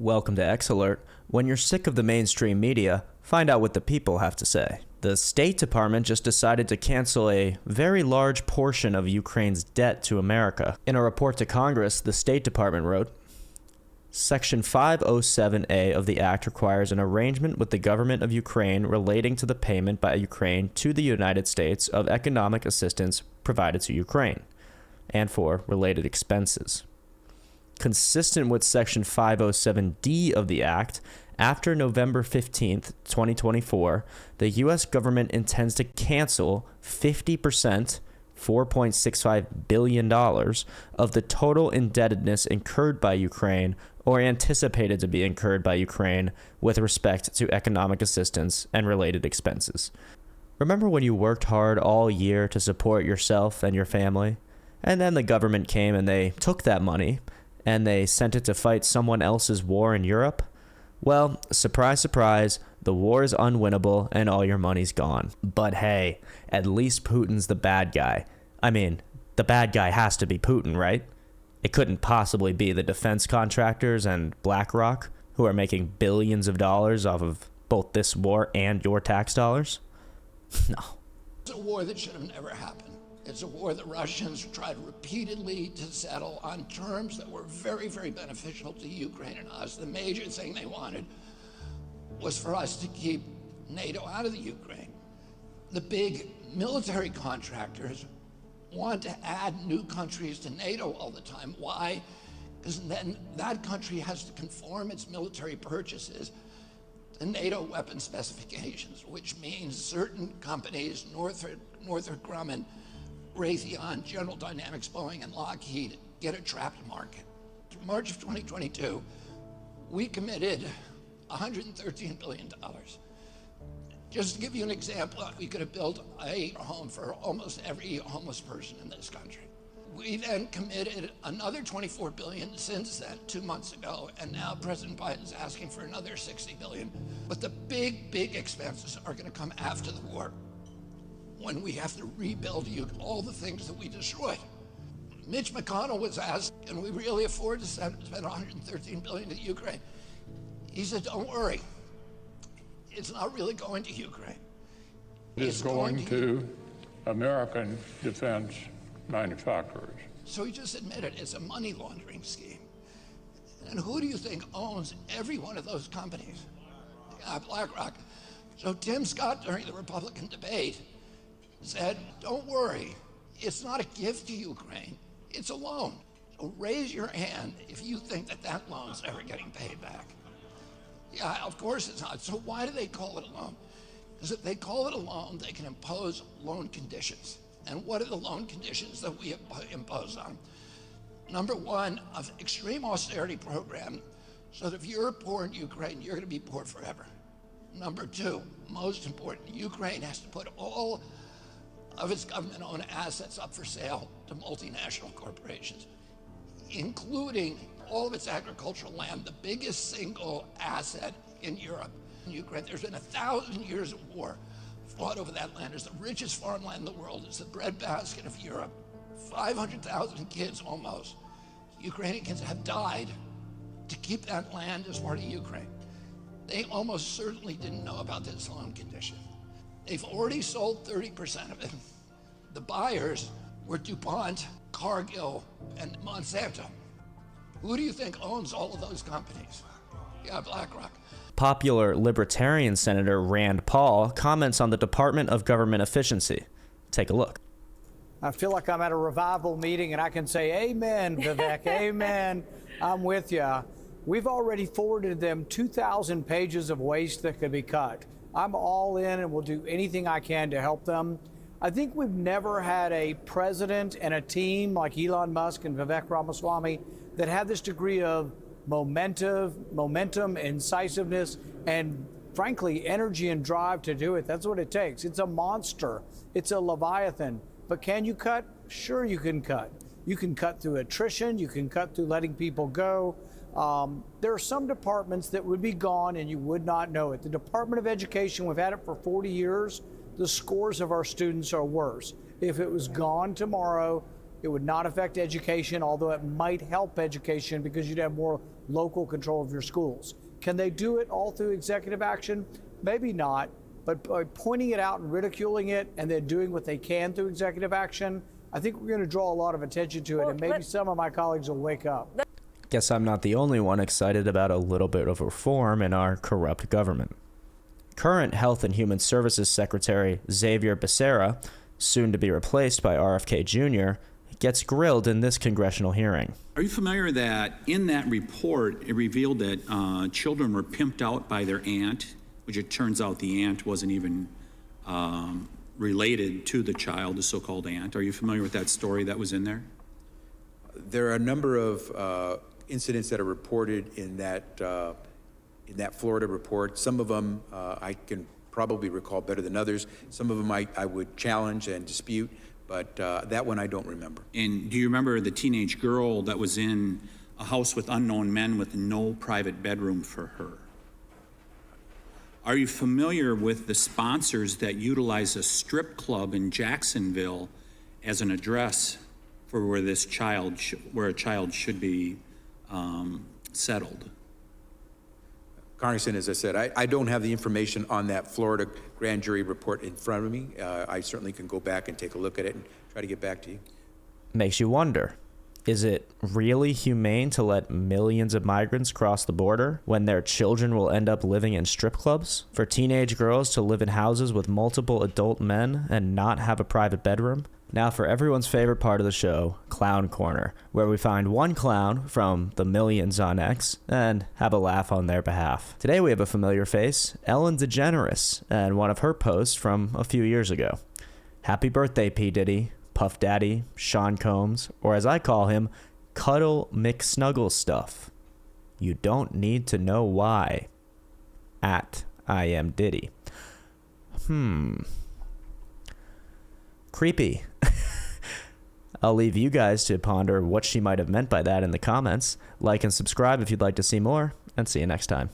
Welcome to X Alert. When you're sick of the mainstream media, find out what the people have to say. The State Department just decided to cancel a very large portion of Ukraine's debt to America. In a report to Congress, the State Department wrote, Section 507A of the Act requires an arrangement with the government of Ukraine relating to the payment by Ukraine to the United States of economic assistance provided to Ukraine, and for related expenses. Consistent with Section 507D of the Act, after November 15, 2024, the U.S. government intends to cancel 50%, $4.65 billion, of the total indebtedness incurred by Ukraine or anticipated to be incurred by Ukraine with respect to economic assistance and related expenses. Remember when you worked hard all year to support yourself and your family? And then the government came and they took that money and they sent it to fight someone else's war in Europe? Well, surprise, surprise, the war is unwinnable and all your money's gone. But hey, at least Putin's the bad guy. I mean, the bad guy has to be Putin, right? It couldn't possibly be the defense contractors and BlackRock, who are making billions of dollars off of both this war and your tax dollars? No. It's a war that should have never happened. It's a war that Russians tried repeatedly to settle on terms that were very, very beneficial to Ukraine and us. The major thing they wanted was for us to keep NATO out of the Ukraine. The big military contractors want to add new countries to NATO all the time. Why? Because then that country has to conform its military purchases to NATO weapon specifications, which means certain companies, Northrop Grumman, Raytheon, General Dynamics, Boeing, and Lockheed, get a trapped market. In March of 2022, we committed $113 billion. Just to give you an example, we could have built a home for almost every homeless person in this country. We then committed another $24 billion since then, 2 months ago, and now President Biden's asking for another $60 billion. But the big expenses are going to come after the war, when we have to rebuild all the things that we destroyed. Mitch McConnell was asked, can we really afford to spend $113 billion to Ukraine? He said, don't worry. It's not really going to Ukraine. It's going to American defense manufacturers. So he just admitted it's a money laundering scheme. And who do you think owns every one of those companies? BlackRock. So Tim Scott, during the Republican debate, said, don't worry, it's not a gift to Ukraine, it's a loan. So raise your hand if you think that that loan's ever getting paid back. Yeah, of course it's not. So why do they call it a loan? Because if they call it a loan, they can impose loan conditions. And what are the loan conditions that we impose on? Number one, an extreme austerity program, so that if you're poor in Ukraine, you're going to be poor forever. Number two, most important, Ukraine has to put all of its government-owned assets up for sale to multinational corporations, including all of its agricultural land, the biggest single asset in Europe. In Ukraine, there's been 1,000 years of war fought over that land. It's the richest farmland in the world. It's the breadbasket of Europe. 500,000 kids almost, Ukrainians have died to keep that land as part of Ukraine. They almost certainly didn't know about this loan condition. They've already sold 30% of it. The buyers were DuPont, Cargill, and Monsanto. Who do you think owns all of those companies? Yeah, BlackRock. Popular Libertarian Senator Rand Paul comments on the Department of Government Efficiency. Take a look. I feel like I'm at a revival meeting and I can say, amen, Vivek, amen. I'm with you. We've already forwarded them 2,000 pages of waste that could be cut. I'm all in and will do anything I can to help them. I think we've never had a president and a team like Elon Musk and Vivek Ramaswamy that have this degree of momentum, incisiveness, and frankly, energy and drive to do it. That's what it takes. It's a monster. It's a Leviathan. But can you cut? Sure you can cut. You can cut through attrition. You can cut through letting people go. There are some departments that would be gone and you would not know it. The Department of Education, we've had it for 40 years. The scores of our students are worse. If it was gone tomorrow, It would not affect education, although it might help education because you'd have more local control of your schools. Can they do it all through executive action? Maybe not, but by pointing it out and ridiculing it and then doing what they can through executive action, I think we're going to draw a lot of attention to it, and maybe some of my colleagues will wake up. Guess I'm not the only one excited about a little bit of reform in our corrupt government. Current Health and Human Services Secretary Xavier Becerra, soon to be replaced by RFK Jr., gets grilled in this congressional hearing. Are you familiar that in that report, it revealed that children were pimped out by their aunt, which it turns out the aunt wasn't even related to the child, the so-called aunt. Are you familiar with that story that was in there? There are a number of incidents that are reported in that Florida report. Some of them I can probably recall better than others. Some of them I would challenge and dispute, but that one I don't remember. And do you remember the teenage girl that was in a house with unknown men with no private bedroom for her? Are you familiar with the sponsors that utilize a strip club in Jacksonville as an address for where this child, where a child should be settled? Congressman, as I said, I don't have the information on that Florida grand jury report in front of me. I certainly can go back and take a look at it and try to get back to you. Makes you wonder, is it really humane to let millions of migrants cross the border when their children will end up living in strip clubs? For teenage girls to live in houses with multiple adult men and not have a private bedroom? Now for everyone's favorite part of the show, Clown Corner, where we find one clown from the millions on X and have a laugh on their behalf. Today we have a familiar face, Ellen DeGeneres, and one of her posts from a few years ago. Happy birthday, P. Diddy, Puff Daddy, Sean Combs, or as I call him, Cuddle McSnugglestuff. You don't need to know why. At I am Diddy. Creepy. I'll leave you guys to ponder what she might have meant by that in the comments. Like and subscribe if you'd like to see more, and see you next time.